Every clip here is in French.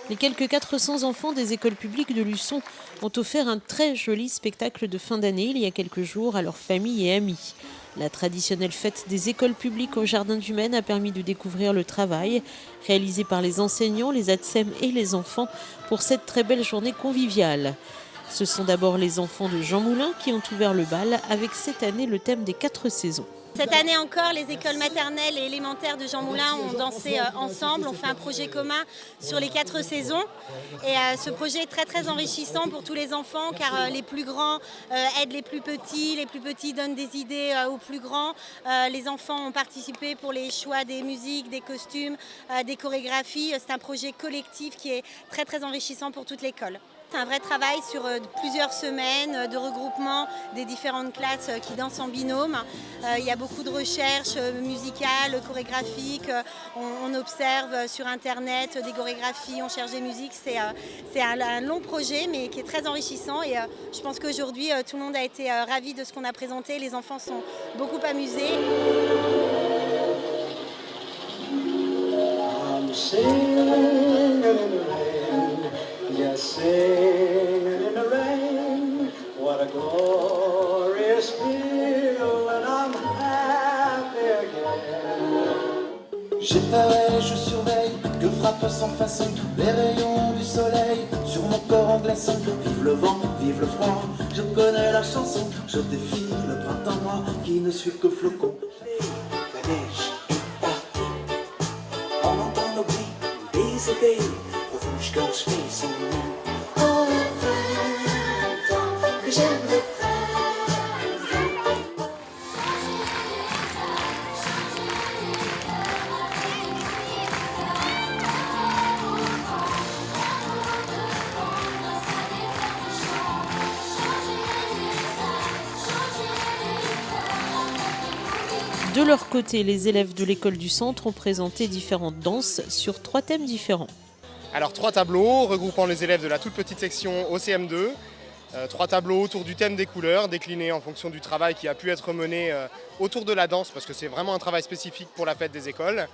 Les quelques 400 enfants des écoles publiques de Luçon ont offert un très joli spectacle de fin d'année il y a quelques jours à leurs familles et amis. La traditionnelle fête des écoles publiques au Jardin du Maine a permis de découvrir le travail réalisé par les enseignants, les ATSEM et les enfants pour cette très belle journée conviviale. Ce sont d'abord les enfants de Jean Moulin qui ont ouvert le bal avec cette année le thème des 4 saisons. Cette année encore, les écoles maternelles et élémentaires de Jean Moulin ont dansé ensemble, ont fait un projet commun sur les 4 saisons. Et ce projet est très très enrichissant pour tous les enfants car les plus grands aident les plus petits donnent des idées aux plus grands. Les enfants ont participé pour les choix des musiques, des costumes, des chorégraphies. C'est un projet collectif qui est très très enrichissant pour toute l'école. C'est un vrai travail sur plusieurs semaines de regroupement des différentes classes qui dansent en binôme. Il y a beaucoup de recherches musicales, chorégraphiques. On observe sur Internet des chorégraphies, on cherche des musiques. C'est un long projet mais qui est très enrichissant. Et je pense qu'aujourd'hui, tout le monde a été ravi de ce qu'on a présenté. Les enfants sont beaucoup amusés. Singing in the rain, what a glorious feel, and I'm happy again. J'ai peur et je surveille, que frappent sans façon les rayons du soleil sur mon corps en glaçon. Vive le vent, vive le froid, je connais la chanson, je défie le printemps moi qui ne suis que flocon. La neige est partie, on entend nos bruits, des éveils. Rouge gorge fait son nom. Oh le printemps, que j'aime le printemps. De leur côté, les élèves de l'école du centre ont présenté différentes danses sur 3 thèmes différents. Alors 3 tableaux regroupant les élèves de la toute petite section au CM2. 3 tableaux autour du thème des couleurs, déclinés en fonction du travail qui a pu être mené autour de la danse, parce que c'est vraiment un travail spécifique pour la fête des écoles,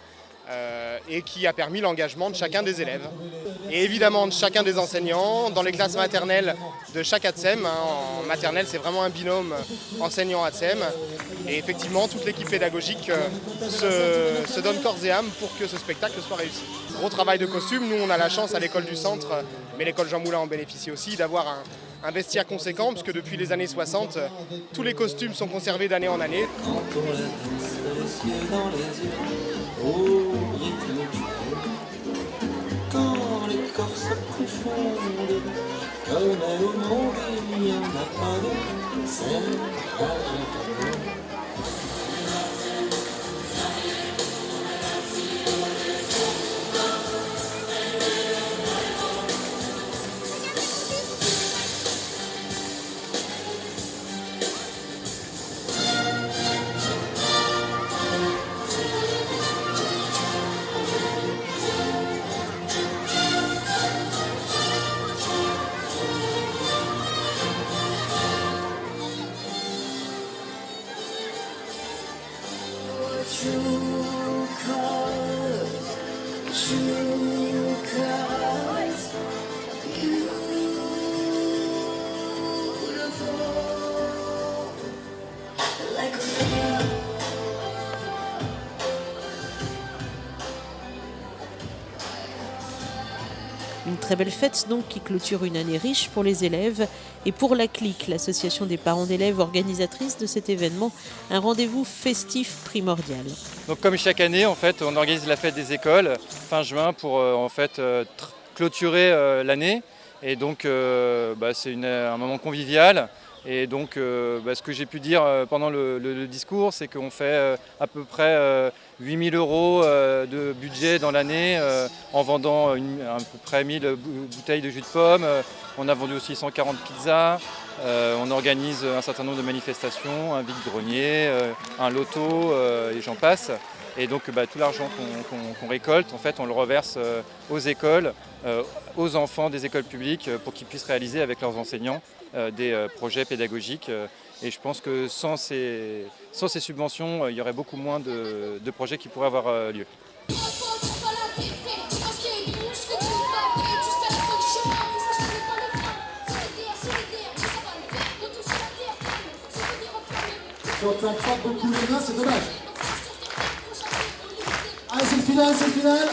et qui a permis l'engagement de chacun des élèves. Et évidemment de chacun des enseignants, dans les classes maternelles de chaque ATSEM. En maternelle, c'est vraiment un binôme enseignant-ATSEM. Et effectivement, toute l'équipe pédagogique se donne corps et âme pour que ce spectacle soit réussi. Gros travail de costume, nous on a la chance à l'école du centre, mais l'école Jean Moulin en bénéficie aussi, d'avoir un vestiaire conséquent, puisque depuis les années 60, tous les costumes sont conservés d'année en année. Quand on la danse, les yeux dans les yeux, au rythme du feu, quand les corps se confondent, comme au monde il n'y en a pas de, c'est la joie. Une très belle fête donc qui clôture une année riche pour les élèves et pour la CLIC, l'association des parents d'élèves organisatrice de cet événement, un rendez-vous festif primordial. Donc comme chaque année, en fait, on organise la fête des écoles fin juin pour clôturer l'année. Et donc c'est un moment convivial. Et donc ce que j'ai pu dire pendant le discours, c'est qu'on fait à peu près 8 000 € de budget dans l'année en vendant à peu près 1000 bouteilles de jus de pomme. On a vendu aussi 140 pizzas. On organise un certain nombre de manifestations, un vide-grenier, un loto et j'en passe. Et donc tout l'argent qu'on récolte, en fait, on le reverse aux écoles, aux enfants des écoles publiques pour qu'ils puissent réaliser avec leurs enseignants des projets pédagogiques. Et je pense que sans ces subventions, il y aurait beaucoup moins de projets qui pourraient avoir lieu. Quand ça frappe beaucoup les mains, c'est dommage. Allez, c'est le final, c'est le final.